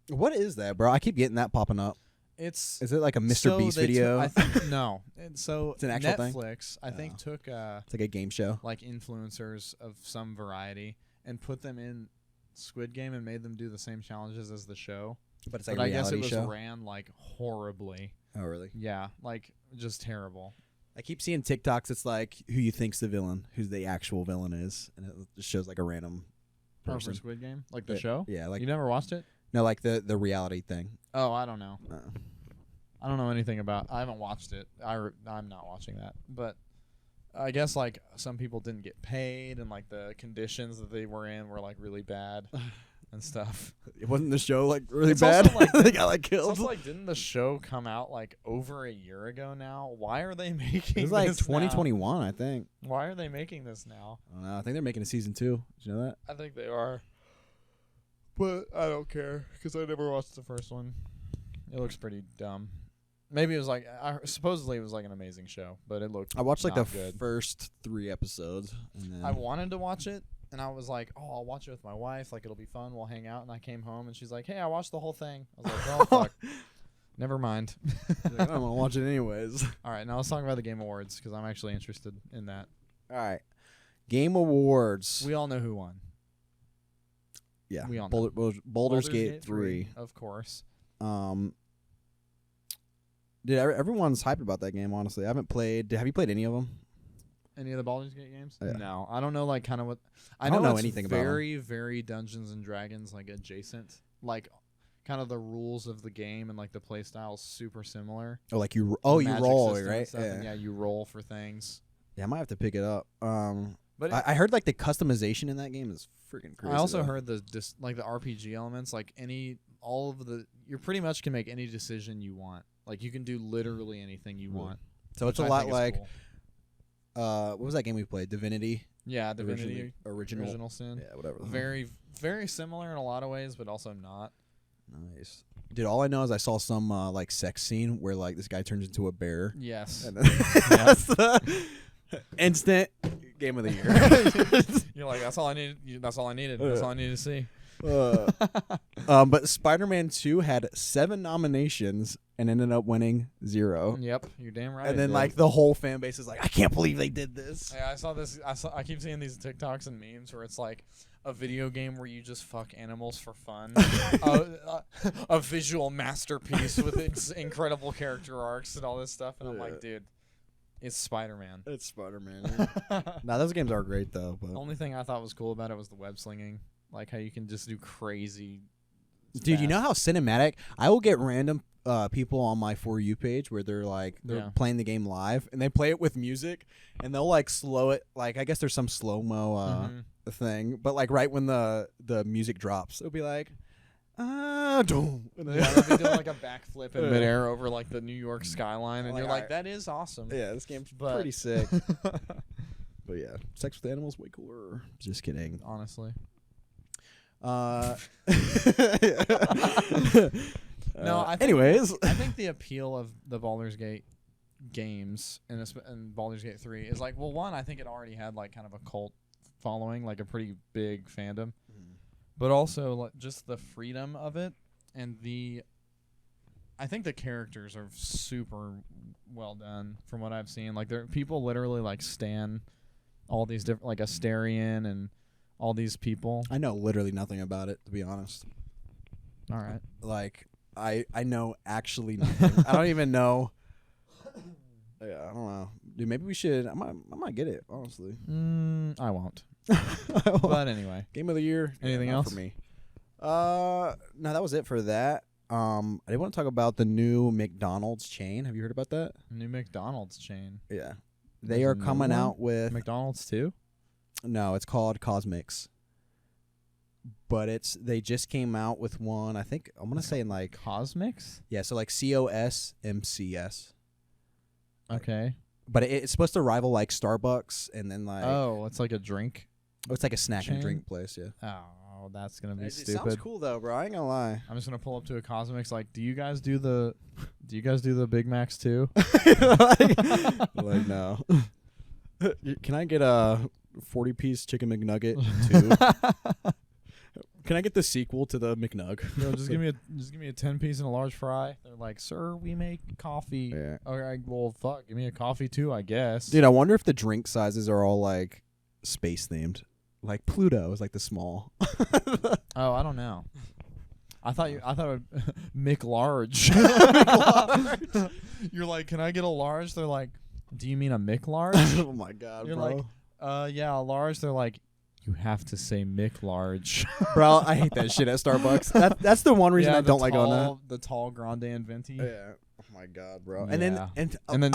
S1: What is that, bro? I keep getting that popping up.
S2: It's
S1: Is it like a Mr.
S2: so
S1: Beast
S2: they
S1: video?
S2: I think no. And so
S1: It's an actual thing?
S2: Netflix, I think,
S1: Oh.
S2: took
S1: It's like a game show.
S2: like influencers of some variety and put them in Squid Game and made them do the same challenges as the show.
S1: But it's like
S2: But
S1: a
S2: I guess
S1: reality
S2: it was
S1: show.
S2: ran like horribly.
S1: Oh, really?
S2: Yeah, like just terrible.
S1: I keep seeing TikToks. It's like who you think's the villain, who the actual villain is, and it just shows like a random
S2: Oh, for
S1: person.
S2: Squid Game, like the
S1: Yeah,
S2: show.
S1: Yeah, like
S2: You never watched it?
S1: no, like the reality thing.
S2: Oh, I don't know.
S1: Uh,
S2: I don't know anything about. I haven't watched it. I'm not watching that. But I guess like some people didn't get paid, and like the conditions that they were in were like really bad and stuff.
S1: it wasn't the show like really
S2: It's
S1: bad.
S2: also, like,
S1: they got like
S2: It's
S1: killed.
S2: also like, didn't the show come out like over a year ago now? Why are they making
S1: It was like
S2: this now?
S1: 2021, I think.
S2: Why are they making this now?
S1: I don't know. I think they're making a season 2. Did you know that?
S2: I think they are. But I don't care because I never watched the first one. It looks pretty dumb. Maybe it was like supposedly it was like an amazing show, but it looked.
S1: I watched like the
S2: not good.
S1: first 3 episodes. And then
S2: I wanted to watch it, and I was like, "Oh, I'll watch it with my wife. Like, it'll be fun. We'll hang out." And I came home, and she's like, "Hey, I watched the whole thing." I was like, "Oh fuck, never mind."
S1: Like, I don't want to watch it anyways.
S2: All right, now let's talk about the Game Awards because I'm actually interested in that.
S1: All right, Game Awards.
S2: We all know who won.
S1: Yeah,
S2: we all know.
S1: Baldur's Gate 3.
S2: of course.
S1: Dude, everyone's hyped about that game. Honestly, I haven't played. Have you played any of them?
S2: Any of the Baldur's Gate games?
S1: Yeah.
S2: No, I don't know. Like, kind of what
S1: I don't know
S2: it's
S1: anything about 'em.
S2: very, very Dungeons and Dragons like adjacent. Like, kind of the rules of the game and like the play style's super similar.
S1: Oh, like you.
S2: The
S1: Oh, you
S2: magic
S1: roll,
S2: system and
S1: right?
S2: stuff, and yeah, you roll for things.
S1: Yeah, I might have to pick it up.
S2: But
S1: I heard like the customization in that game is freaking crazy.
S2: I also
S1: though.
S2: heard like the RPG elements, like you pretty much can make any decision you want. Like, you can do literally anything you
S1: Really?
S2: want.
S1: So it's a
S2: which I
S1: lot
S2: think is
S1: like
S2: cool.
S1: what was that game we played? Divinity.
S2: Yeah, Divinity
S1: Original
S2: Sin.
S1: Yeah, whatever.
S2: Very, very similar in a lot of ways, but also not.
S1: Nice. Dude, all I know is I saw some like sex scene where like this guy turns into a bear.
S2: Yes.
S1: And then that's the instant game of the year.
S2: You're like, that's all I needed. That's all I needed. That's all I needed to see.
S1: But Spider-Man 2 had 7 nominations and ended up winning 0.
S2: Yep, you're damn right.
S1: And then
S2: it
S1: like
S2: did.
S1: the whole fan base is like, I can't believe they did this.
S2: Yeah, I saw this. I keep seeing these TikToks and memes where it's like a video game where you just fuck animals for fun, a visual masterpiece with incredible character arcs and all this stuff. And I'm like, dude, it's Spider-Man.
S1: It's Spider-Man. Nah, those games are great though. But
S2: The only thing I thought was cool about it was the web slinging, like how you can just do crazy.
S1: dude, you know how cinematic? I will get random people on my For You page where they're
S2: Yeah.
S1: playing the game live and they play it with music and they'll like slow it. Like I guess there's some slow mo thing, but like right when the music drops, it'll be like, doom. And then
S2: Yeah, they'll be doing like a backflip in midair over like the New York skyline, and
S1: Like,
S2: you're like,
S1: alright.
S2: that is awesome.
S1: yeah, this game's
S2: But-
S1: pretty sick. But yeah, sex with animals way cooler. Just kidding.
S2: Honestly.
S1: No,
S2: I think-
S1: anyways,
S2: I think the appeal of the Baldur's Gate games and Baldur's Gate 3 is like, well, one, I think it already had like kind of a cult following, like a pretty big fandom, but also like just the freedom of it and I think the characters are super well done from what I've seen. Like, people literally like stan all these different, like Astarion and all these people.
S1: I know literally nothing about it, to be honest.
S2: All right.
S1: Like, I know actually nothing. I don't even know. Yeah, I don't know. Dude, maybe we should. I might get it, honestly.
S2: I won't. But anyway.
S1: Game of the year.
S2: Anything
S1: not
S2: else?
S1: for me? No, that was it for that. I did want to talk about the new McDonald's chain. Have you heard about that?
S2: New McDonald's chain.
S1: Yeah.
S2: There's
S1: They
S2: a
S1: are
S2: new
S1: coming
S2: one?
S1: out with
S2: McDonald's too?
S1: no, it's called Cosmix. But they just came out with one, I think I'm gonna say in like
S2: Cosmix?
S1: yeah, so like COSMCS.
S2: Okay.
S1: But it's supposed to rival like Starbucks and then like
S2: Oh, it's like a drink.
S1: it's like a snack
S2: chain?
S1: and drink place, yeah.
S2: Oh, that's gonna be
S1: It
S2: stupid.
S1: sounds cool though, bro. I ain't gonna lie.
S2: I'm just gonna pull up to a Cosmix. Like, do you guys do the Big Macs too?
S1: like no. Can I get a 40-piece chicken McNugget too? Can I get the sequel to the McNug?
S2: No, just give me a 10-piece and a large fry. They're like, sir, we make coffee.
S1: Yeah.
S2: All right, well, fuck, give me a coffee too, I guess.
S1: Dude, I wonder if the drink sizes are all like space themed. Like Pluto is like the small.
S2: Oh, I don't know. I thought it would Mick large. You're like, can I get a large? They're like, do you mean a Mick large?
S1: Oh my god,
S2: You're
S1: bro.
S2: like, yeah, a large. They're like, you have to say Mick large.
S1: Bro, I hate that shit at Starbucks. That's the one reason
S2: Yeah,
S1: I don't like on that.
S2: The tall grande and venti.
S1: Yeah. Oh my god, bro.
S2: Yeah.
S1: And then
S2: And then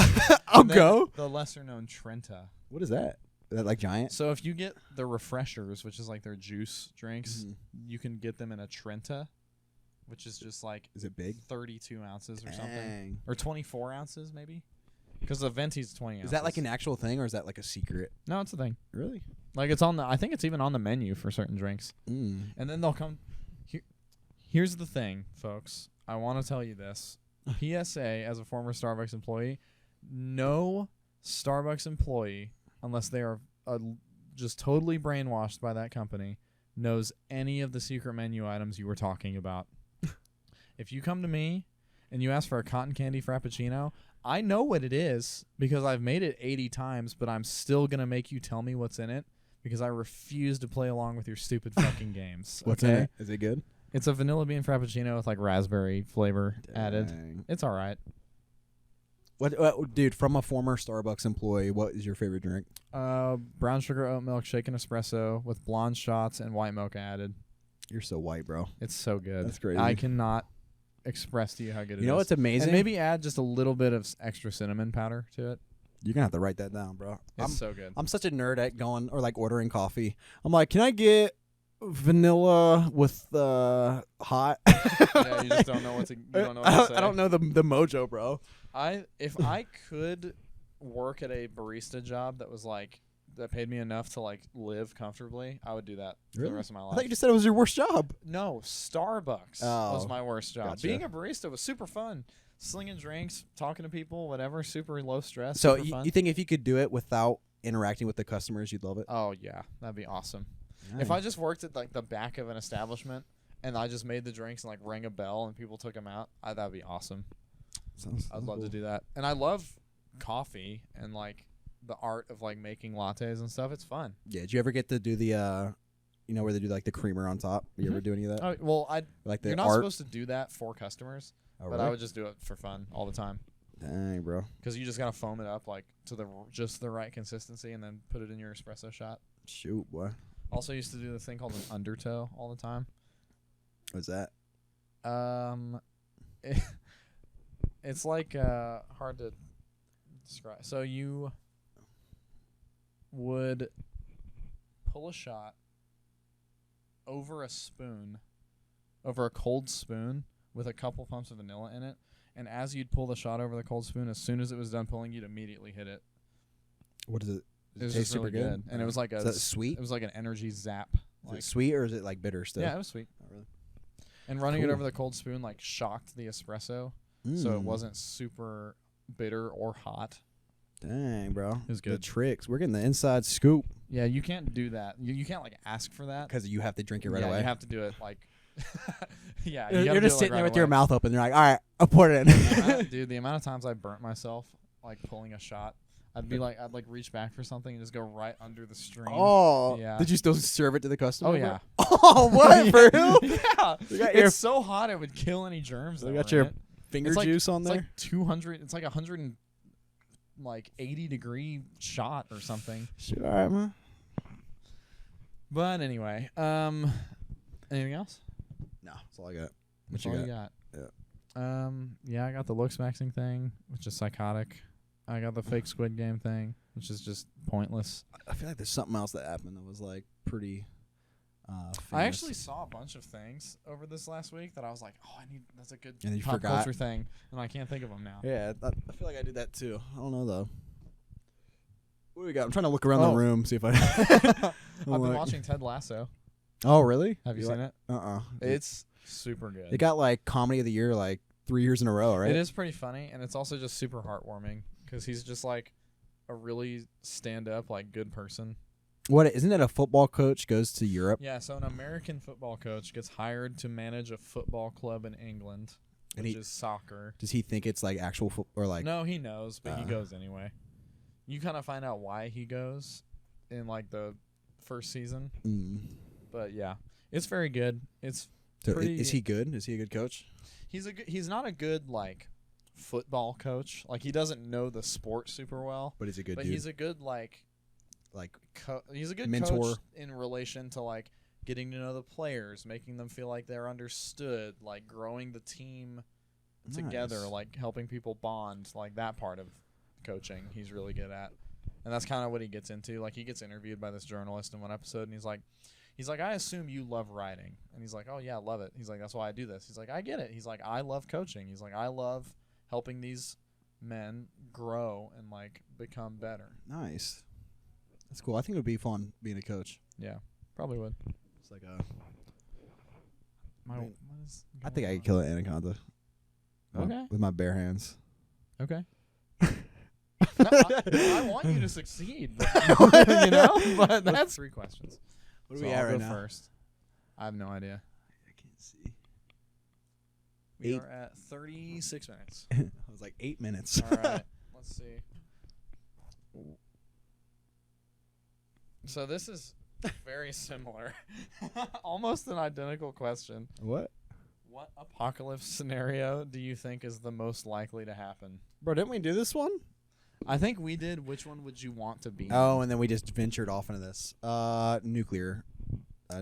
S1: I'll
S2: and then
S1: go.
S2: the lesser known Trenta.
S1: What is that? Is that like giant?
S2: So if you get the refreshers, which is like their juice drinks,
S1: Mhm.
S2: you can get them in a Trenta, which is just like
S1: Is it big?
S2: 32 ounces or something,
S1: Dang.
S2: or 24 ounces maybe, because the venti's 20 ounces.
S1: Is that like an actual thing or is that like a secret?
S2: No, it's a thing.
S1: Really?
S2: Like, it's on the. I think it's even on the menu for certain drinks.
S1: Mm.
S2: And then they'll come. Here's the thing, folks. I want to tell you this. PSA as a former Starbucks employee, no Starbucks employee, unless they are just totally brainwashed by that company, knows any of the secret menu items you were talking about. If you come to me and you ask for a cotton candy frappuccino, I know what it is because I've made it 80 times, but I'm still going to make you tell me what's in it because I refuse to play along with your stupid fucking games.
S1: What's in it? Is it good?
S2: It's a vanilla bean frappuccino with like raspberry flavor added.
S1: Dang.
S2: It's all right.
S1: What, dude, from a former Starbucks employee, what is your favorite drink?
S2: Brown sugar oat milk shaken espresso with blonde shots and white mocha added.
S1: You're so white, bro.
S2: It's so good.
S1: That's crazy.
S2: I cannot express to you how good it is.
S1: You know what's amazing?
S2: And maybe add just a little bit of extra cinnamon powder to it.
S1: You're going to have to write that down, bro.
S2: It's so good.
S1: I'm such a nerd at going or like ordering coffee. I'm like, can I get vanilla with hot?
S2: Yeah, you just don't know what to. You don't know what to say.
S1: I don't know the mojo, bro.
S2: If I could work at a barista job that paid me enough to like live comfortably, I would do that for the rest of my
S1: I
S2: life.
S1: thought you just said it was your worst job.
S2: No, Starbucks was my worst job.
S1: Gotcha.
S2: Being a barista was super fun. Slinging drinks, talking to people, whatever, super low stress.
S1: So
S2: super fun.
S1: you think if you could do it without interacting with the customers, you'd love it?
S2: Oh yeah, that'd be awesome.
S1: Nice.
S2: If I just worked at like the back of an establishment and I just made the drinks and like rang a bell and people took them out, that'd be awesome. I'd love to do that. And I love coffee and like the art of like making lattes and stuff. It's fun.
S1: Yeah. Did you ever get to do the, where they do like the creamer on top? You ever do any of that?
S2: Oh, well,
S1: Like the
S2: you're not
S1: art?
S2: supposed to do that for customers,
S1: Oh,
S2: but
S1: really?
S2: I would just do it for fun all the time.
S1: Dang, bro.
S2: Because you just gotta foam it up like to just the right consistency and then put it in your espresso shot.
S1: Shoot, boy.
S2: Also used to do the thing called an undertow all the time.
S1: What's that?
S2: It's like hard to describe. So you would pull a shot over a cold spoon with a couple pumps of vanilla in it, and as you'd pull the shot over the cold spoon, as soon as it was done pulling, you'd immediately hit it.
S1: What is it?
S2: It was
S1: taste
S2: just really
S1: super
S2: good, and it was like
S1: Is that sweet?
S2: It was like an energy zap.
S1: Is it sweet or is it like bitter still?
S2: Yeah, it was sweet.
S1: Oh, really?
S2: And running it
S1: Cool.
S2: over the cold spoon like shocked the espresso, so it wasn't super bitter or hot.
S1: Dang, bro.
S2: It was
S1: The
S2: good.
S1: tricks. We're getting the inside scoop
S2: Yeah, you can't do that. You can't like ask for that.
S1: because you have to drink it right
S2: Yeah,
S1: away.
S2: you have to do it like. Yeah, you
S1: You're
S2: gotta do
S1: just
S2: it,
S1: sitting
S2: like,
S1: there
S2: right
S1: with your
S2: away.
S1: mouth open. You're like, all right, I'll pour it in.
S2: Dude, the amount of times I burnt myself like pulling a shot, I'd reach back for something and just go right under the stream.
S1: Oh,
S2: Yeah.
S1: Did you still serve it to the customer?
S2: Oh, yeah.
S1: Oh, what for real?
S2: Yeah,
S1: You got your
S2: it's so hot it would kill any germs.
S1: You
S2: that
S1: got
S2: were
S1: your
S2: in it.
S1: finger
S2: It's like-
S1: juice on
S2: It's
S1: there.
S2: like 200. It's like 180-degree shot or something.
S1: Shit, all right, man.
S2: But anyway, anything else?
S1: No, that's all I got.
S2: That's
S1: What
S2: all
S1: you
S2: you got.
S1: Yeah.
S2: Yeah, I got the looks maxing thing, which is psychotic. I got the fake Squid Game thing, which is just pointless.
S1: I feel like there's something else that happened that was like pretty.
S2: I
S1: famous.
S2: actually saw a bunch of things over this last week that I was like, oh, that's a good
S1: And you
S2: pop
S1: forgot?
S2: culture thing, and I can't think of them now.
S1: Yeah, I feel like I did that too. I don't know though. What do we got? I'm trying to look around
S2: Oh.
S1: the room, see if I.
S2: I've been watching Ted Lasso.
S1: Oh, really?
S2: Have you seen it?
S1: Uh-uh.
S2: It's super good.
S1: It got like comedy of the year like 3 years in a row, right?
S2: It is pretty funny, and it's also just super heartwarming because he's just like a really stand-up, like good person.
S1: What isn't it? A football coach goes to Europe,
S2: Yeah, so an American football coach gets hired to manage a football club in England,
S1: And
S2: which
S1: he-
S2: is soccer.
S1: does he think it's like actual or like?
S2: No, he knows, but he
S1: Uh.
S2: goes anyway. You kind of find out why he goes in like the first season, but yeah, it's very good. It's
S1: So
S2: pretty-
S1: is he good? Is he a good coach?
S2: he's not a good like football coach. Like he doesn't know the sport super well,
S1: But he's a good
S2: but
S1: dude.
S2: he's a good like he's a good
S1: mentor.
S2: coach in relation to like getting to know the players, making them feel like they're understood, like growing the team together,
S1: Nice.
S2: like helping people bond, like that part of coaching he's really good at. And that's kind of what he gets into. Like he gets interviewed by this journalist in one episode, and he's like I assume you love writing. And he's like, oh yeah, I love it. He's like, that's why I do this. He's like, I get it. He's like, I love coaching. He's like, I love helping these men grow and like become better.
S1: Nice. That's cool. I think it would be fun being a coach.
S2: Yeah, probably would.
S1: It's like
S2: My,
S1: I
S2: what
S1: mean,
S2: is
S1: I think I
S2: going
S1: could kill an anaconda.
S2: Okay.
S1: With my bare hands.
S2: Okay. No, I want you to succeed. You know, but that's 3 questions.
S1: What are
S2: So
S1: we
S2: I'll
S1: at right
S2: go
S1: now?
S2: first. I have no idea.
S1: I can't see.
S2: We
S1: 8.
S2: are at 36 minutes.
S1: I was like 8 minutes.
S2: All right. Let's see. So this is very similar. Almost an identical question.
S1: What?
S2: What apocalypse scenario do you think is the most likely to happen?
S1: Bro, didn't we do this one?
S2: I think we did. Which one would you want to be?
S1: Oh, and then we just ventured off into this. Nuclear.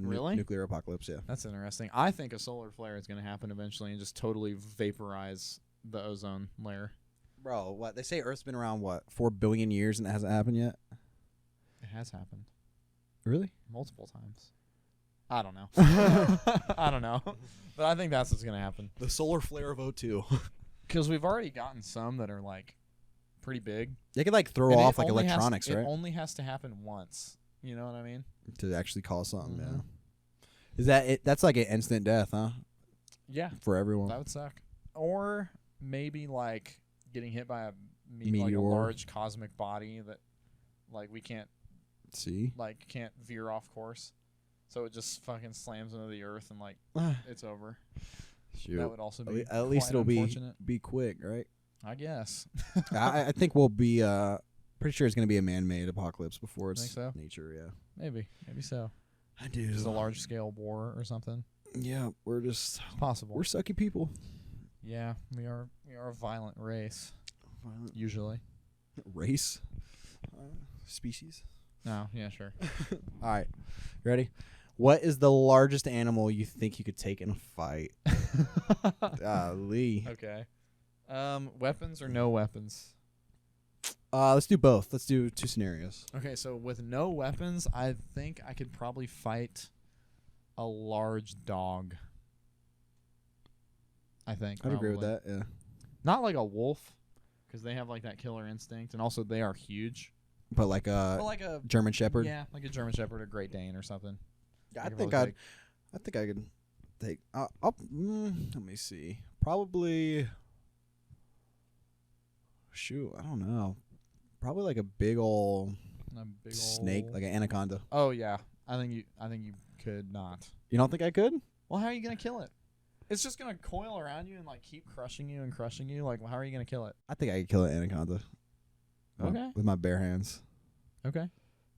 S2: Really?
S1: Nuclear apocalypse, yeah.
S2: That's interesting. I think a solar flare is going to happen eventually and just totally vaporize the ozone layer.
S1: Bro, what? They say Earth's been around, 4 billion years and it hasn't happened yet?
S2: It has happened
S1: Really?
S2: multiple times. I don't know. I don't know. But I think that's what's going to happen.
S1: The solar flare of 02.
S2: Because we've already gotten some that are, like, pretty big.
S1: They could, like, throw
S2: And
S1: off,
S2: it
S1: like,
S2: only
S1: electronics,
S2: It
S1: right?
S2: only has to happen once. You know what I mean?
S1: To actually cause something,
S2: Mhm.
S1: yeah. Is that it? That's like an instant death, huh?
S2: Yeah.
S1: For everyone.
S2: That would suck. Or maybe, like, getting hit by like a
S1: Meteor.
S2: large cosmic body that, like, we can't
S1: See?
S2: can't veer off course. So it just fucking slams into the earth and, like, it's over.
S1: Shoot.
S2: That would also be
S1: At least
S2: quite
S1: it'll
S2: unfortunate.
S1: be quick, right?
S2: I guess.
S1: I think we'll be pretty sure it's gonna be a man-made apocalypse before it's
S2: Think so?
S1: nature. Yeah,
S2: Maybe so.
S1: I do.
S2: Just a large scale war or something.
S1: Yeah, we're just
S2: It's possible.
S1: we're sucky people.
S2: Yeah, we are a violent race
S1: Violent
S2: usually.
S1: race, species.
S2: No, yeah, sure.
S1: All right, ready? What is the largest animal you think you could take in a fight? Lee.
S2: Okay. Weapons or no weapons?
S1: Let's do both. Let's do 2 scenarios.
S2: Okay, so with no weapons, I think I could probably fight a large dog. I think.
S1: I'd agree with
S2: probably.
S1: that. Yeah.
S2: Not like a wolf, because they have like that killer instinct, and also they are huge.
S1: But like
S2: But like a
S1: German Shepherd.
S2: yeah, like a German Shepherd or Great Dane or something.
S1: I
S2: could
S1: think
S2: probably
S1: I think I could take. Let me see. Probably. Shoot, I don't know. Probably like a big ol'
S2: take a big
S1: snake,
S2: ol'-
S1: like an anaconda.
S2: Oh yeah, I think you could not.
S1: You don't think I could?
S2: Well, how are you gonna kill it? It's just gonna coil around you and like keep crushing you and crushing you. Like, how are you gonna kill it?
S1: I think I could kill an anaconda.
S2: Okay.
S1: With my bare hands.
S2: Okay.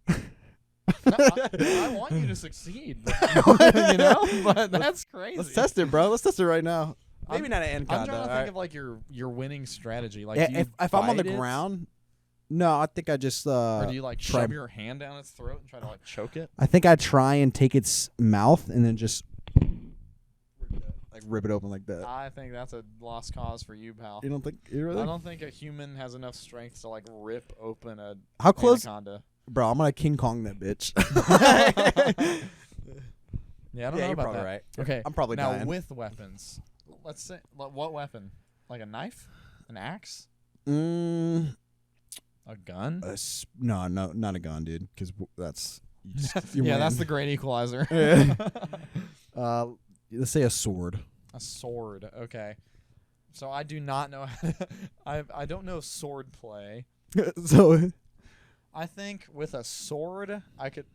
S2: No, I want you to succeed. You know, but that's crazy.
S1: Let's test it, bro. Let's test it right now.
S2: I'm-
S1: Maybe not an
S2: I'm
S1: anaconda.
S2: trying to
S1: alright?
S2: think of like your winning strategy. Like,
S1: Yeah,
S2: do you
S1: if I'm on the
S2: bite it,
S1: ground, no, I think I just
S2: or do you like
S1: try-
S2: shove your hand down its throat and try to like choke it?
S1: I think I try and take its mouth and then just like rip it open like that.
S2: I think that's a lost cause for you, pal.
S1: You don't think? You really?
S2: I don't think a human has enough strength to like rip open a
S1: How close,
S2: anaconda.
S1: bro? I'm gonna King Kong that bitch.
S2: Yeah, I don't know
S1: you're
S2: about
S1: probably
S2: that.
S1: right.
S2: Okay,
S1: I'm probably
S2: now
S1: dying.
S2: with weapons, let's say what weapon? Like a knife, an axe,
S1: Mm,
S2: a gun?
S1: no, not a gun, dude. Because that's you just, you
S2: Yeah, that's
S1: win.
S2: the great equalizer.
S1: Let's say a sword.
S2: A sword. Okay. So I do not know. I don't know sword play.
S1: So
S2: I think with a sword, I could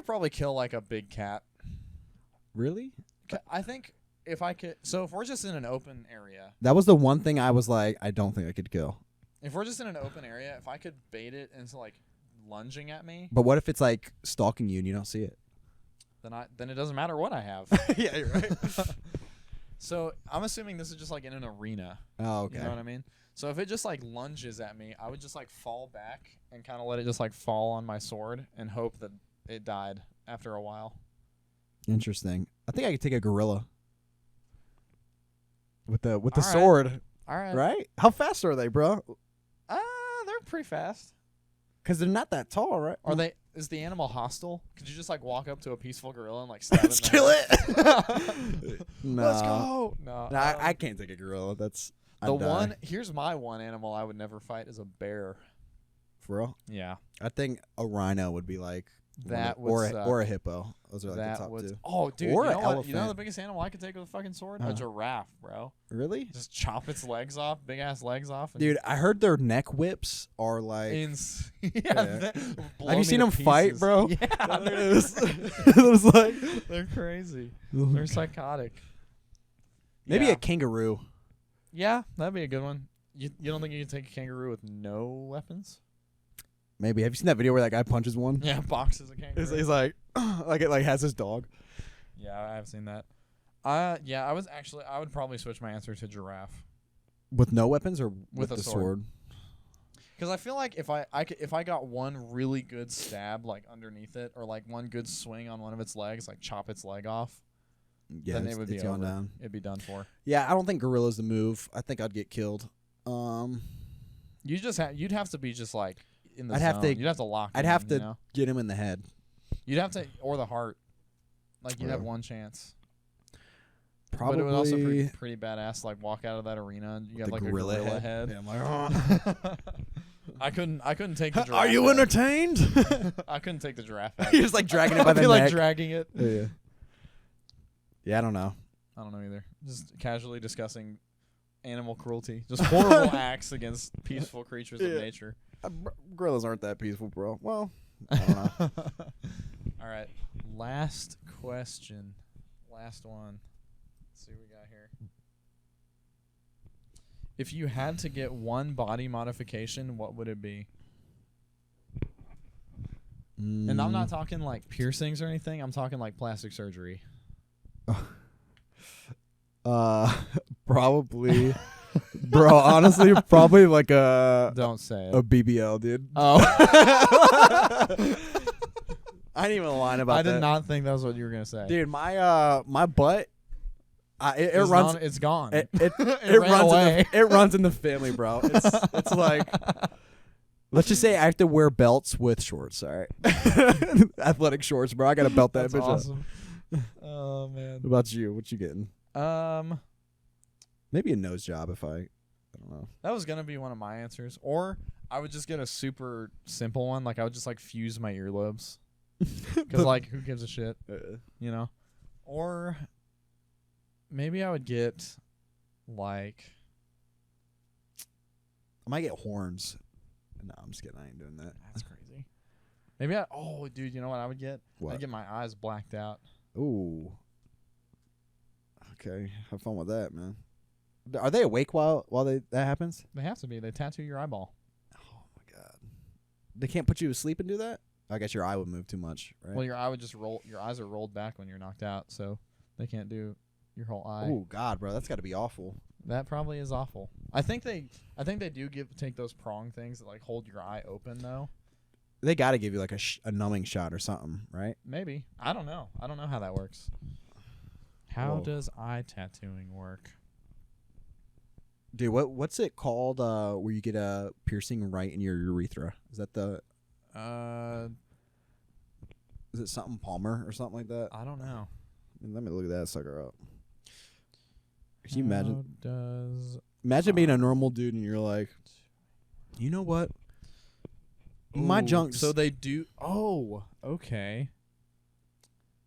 S2: probably kill like a big cat.
S1: really,
S2: I think if I could. So if we're just in an open area,
S1: that was the one thing I was like, I don't think I could kill.
S2: if we're just in an open area, if I could bait it into like lunging at me,
S1: But what if it's like stalking you and you don't see it?
S2: then it doesn't matter what I have.
S1: Yeah, you're right.
S2: So I'm assuming this is just like in an arena.
S1: Oh, okay.
S2: You know what I mean? So if it just like lunges at me, I would just like fall back and kind of let it just like fall on my sword and hope that it died after a while.
S1: Interesting. I think I could take a gorilla with the
S2: All right.
S1: sword,
S2: All right.
S1: right? How fast are they, bro?
S2: They're pretty fast.
S1: Because they're not that tall, right?
S2: Are they? Is the animal hostile? Could you just like walk up to a peaceful gorilla and like stab
S1: Let's
S2: it? in
S1: kill
S2: the
S1: it.
S2: head?
S1: No.
S2: Let's go. No.
S1: No, I can't take a gorilla. That's
S2: the
S1: I'd die.
S2: one. Here's my one animal I would never fight is a bear.
S1: For real.
S2: Yeah.
S1: I think a rhino would be like
S2: That would
S1: or
S2: suck.
S1: or a hippo. Those are like
S2: That
S1: the top
S2: would.
S1: two.
S2: Oh, dude.
S1: Or
S2: you
S1: an
S2: know what? You know
S1: elephant.
S2: the biggest animal I could take with a fucking sword?
S1: Huh.
S2: A giraffe, bro.
S1: Really?
S2: Just chop its legs off, big ass legs off. And
S1: Dude, I heard their neck whips are like.
S2: yeah.
S1: Have you seen them fight, bro?
S2: Yeah,
S1: It was like
S2: they're crazy. They're psychotic.
S1: maybe
S2: Yeah.
S1: a kangaroo.
S2: Yeah, that'd be a good one. You don't think you can take a kangaroo with no weapons?
S1: Maybe. Have you seen that video where that guy punches one?
S2: Yeah, boxes a kangaroo.
S1: He's like, it like has his dog.
S2: Yeah, I have seen that. Yeah, I would probably switch my answer to giraffe.
S1: With no weapons or
S2: With a
S1: the
S2: sword. Because I feel like if I got one really good stab like underneath it, or like one good swing on one of its legs, like chop its leg off,
S1: Yeah,
S2: then it would be
S1: going
S2: over.
S1: down.
S2: It'd be done for.
S1: Yeah, I don't think gorilla's the move. I think I'd get killed.
S2: You'd have to be just like in the
S1: I'd
S2: zone.
S1: have to-
S2: You'd have to lock.
S1: I'd
S2: in,
S1: have to
S2: You know?
S1: get him in the head.
S2: You'd have to, or the heart. Like you'd have
S1: Yeah.
S2: one chance.
S1: Probably.
S2: But it would also pretty badass. Like walk out of that arena and you have
S1: the
S2: like a gorilla head.
S1: Yeah, I'm like, oh.
S2: I couldn't take the giraffe.
S1: Are you
S2: head.
S1: entertained?
S2: I couldn't take the giraffe head.
S1: You're just like dragging it by
S2: I'd
S1: the
S2: be like
S1: neck.
S2: dragging it.
S1: Yeah. Yeah, I don't know.
S2: I don't know either. Just casually discussing animal cruelty. Just horrible acts against peaceful creatures of
S1: Yeah.
S2: nature.
S1: Gorillas aren't that peaceful, bro. Well, I don't know.
S2: All right. Last question. Last one. Let's see what we got here. If you had to get one body modification, what would it be? And I'm not talking like piercings or anything. I'm talking like plastic surgery.
S1: Probably, bro. Honestly, probably like
S2: Don't say
S1: a
S2: it.
S1: BBL, dude.
S2: Oh.
S1: I didn't even lie about
S2: I
S1: that.
S2: did not think that was what you were going to say.
S1: Dude, my butt. It runs.
S2: It's gone.
S1: It
S2: It ran
S1: runs.
S2: away.
S1: It runs in the family, bro. It's like. Let's just say I have to wear belts with shorts. All right, athletic shorts, bro. I gotta belt that
S2: That's
S1: bitch up.
S2: awesome. Oh man.
S1: What about you? What you getting?
S2: Um,
S1: Maybe a nose job if I don't know.
S2: that was gonna be one of my answers, or I would just get a super simple one. Like I would just like fuse my earlobes, because like who gives a shit, you know? Or maybe I would get like
S1: I might get horns. No, I'm just kidding. I ain't doing that.
S2: that's crazy. Oh, dude, you know what I would get?
S1: What?
S2: I'd get my eyes blacked out.
S1: Ooh. Okay, have fun with that, man. Are they awake while that happens?
S2: They have to be. They tattoo your eyeball.
S1: Oh my god. They can't put you to sleep and do that? I guess your eye would move too much, right?
S2: Well, your eye would just roll. Your eyes are rolled back when you're knocked out, so they can't do your whole eye.
S1: Oh god, bro, that's got to be awful.
S2: That probably is awful. I think they do take those prong things that like hold your eye open though.
S1: They got to give you like a numbing shot or something, right?
S2: Maybe. I don't know. I don't know how that works. How
S1: Whoa.
S2: does eye tattooing work?
S1: Dude, what's it called where you get a piercing right in your urethra? Is that is it something Palmer or something like that?
S2: I don't know.
S1: Let me look that sucker up. Can you imagine?
S2: How does
S1: Imagine being a normal dude and you're like, you know what? My
S2: Ooh,
S1: junk.
S2: So they do. Oh, okay.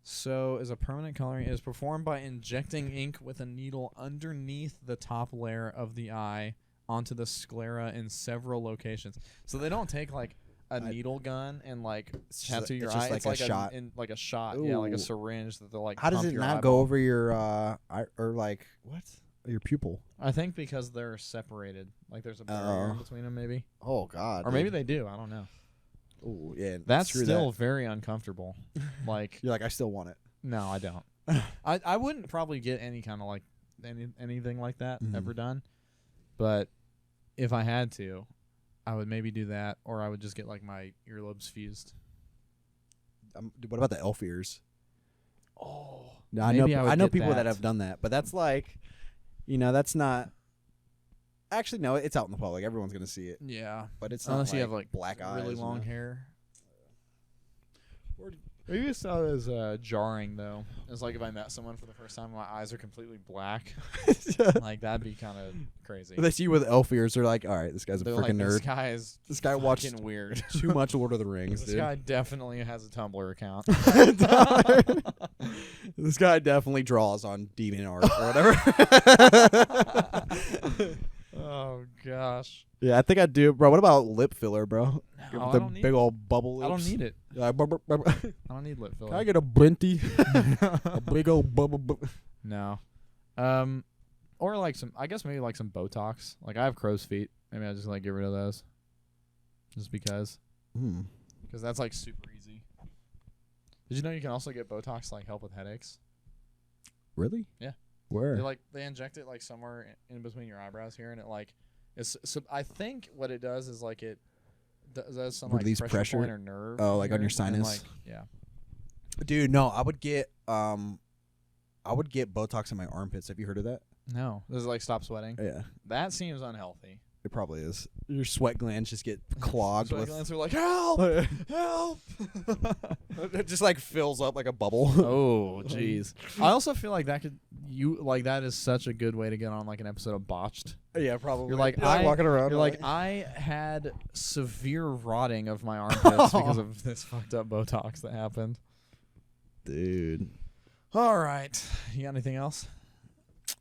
S2: So, is a permanent coloring is performed by injecting ink with a needle underneath the top layer of the eye onto the sclera in several locations. So they don't take like a needle gun and like tattoo your eye.
S1: It's like a shot.
S2: Like a shot. Yeah, like
S1: Ooh.
S2: a syringe that they'll like.
S1: How does
S2: pump
S1: it
S2: your
S1: not
S2: eyeball.
S1: go over your eye or like what? Your pupil?
S2: I think because they're separated. Like there's a barrier in between them, maybe.
S1: Oh god.
S2: Or maybe they do. I don't know.
S1: Oh yeah.
S2: That's
S1: screw
S2: still
S1: that.
S2: very uncomfortable. Like.
S1: You're like, I still want it.
S2: No, I don't. I wouldn't probably get any kind of like anything like that
S1: Mhm.
S2: ever done. But if I had to, I would maybe do that, or I would just get like my earlobes fused.
S1: What about the elf ears?
S2: Oh,
S1: No, I
S2: maybe
S1: know.
S2: I would
S1: I know
S2: get
S1: people that
S2: that.
S1: have done that, but that's like, that's not. Actually, no, it's out in the public. Everyone's gonna see it,
S2: yeah.
S1: but it's
S2: Unless
S1: not
S2: you have like
S1: black eyes.
S2: really
S1: you
S2: long
S1: know?
S2: hair. Maybe it's not as jarring though. It's like if I met someone for the first time, my eyes are completely black. Like that'd be kind of crazy.
S1: They see you with elf ears, they're like, all right, this guy's a
S2: They're
S1: freaking
S2: like,
S1: nerd.
S2: This guy
S1: watched
S2: fucking weird.
S1: too much Lord of the Rings,
S2: This
S1: dude.
S2: guy definitely has a Tumblr account.
S1: This guy definitely draws on DeviantArt or whatever.
S2: Oh gosh.
S1: Yeah, I think I do, bro. What about lip filler, bro? Give
S2: No,
S1: the
S2: I don't need
S1: big
S2: it.
S1: old bubble lips.
S2: I don't need it.
S1: Yeah,
S2: I don't need lip filler.
S1: Can I get a blinty? A big old bubble.
S2: No. Or like some, I guess maybe like some Botox. Like I have crow's feet. Maybe I just like get rid of those. Just because. Because that's like super easy. Did you know you can also get Botox to like help with headaches?
S1: Really?
S2: Yeah.
S1: Where?
S2: They inject it like somewhere in between your eyebrows here, and it like is. So I think what it does is like it does some like
S1: Release pressure?
S2: point or nerve.
S1: Oh, like on
S2: here,
S1: your
S2: and,
S1: sinus?
S2: like, yeah.
S1: Dude, no. I would get Botox in my armpits. Have you heard of that?
S2: No. Does it like stop sweating?
S1: Yeah,
S2: That seems unhealthy.
S1: it probably is. Your sweat glands just get clogged
S2: Sweat
S1: with.
S2: glands are like help, help.
S1: It just like fills up like a bubble.
S2: Oh, jeez. I also feel like that is such a good way to get on like an episode of Botched.
S1: Yeah, probably.
S2: You're like,
S1: walking around.
S2: You're like, I had severe rotting of my armpits because of this fucked up Botox that happened.
S1: dude.
S2: All right. You got anything else?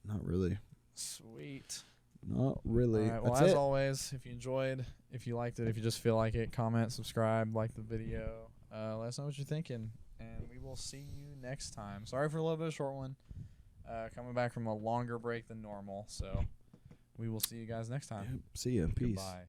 S1: Not really.
S2: Sweet.
S1: Not really.
S2: All right. Well,
S1: That's
S2: as
S1: it.
S2: always, if you enjoyed, if you liked it, if you just feel like it, comment, subscribe, like the video. Let us know what you're thinking, and we will see you next time. Sorry for a little bit of a short one. Coming back from a longer break than normal, so we will see you guys next time.
S1: Yep, see ya. Peace.
S2: Goodbye.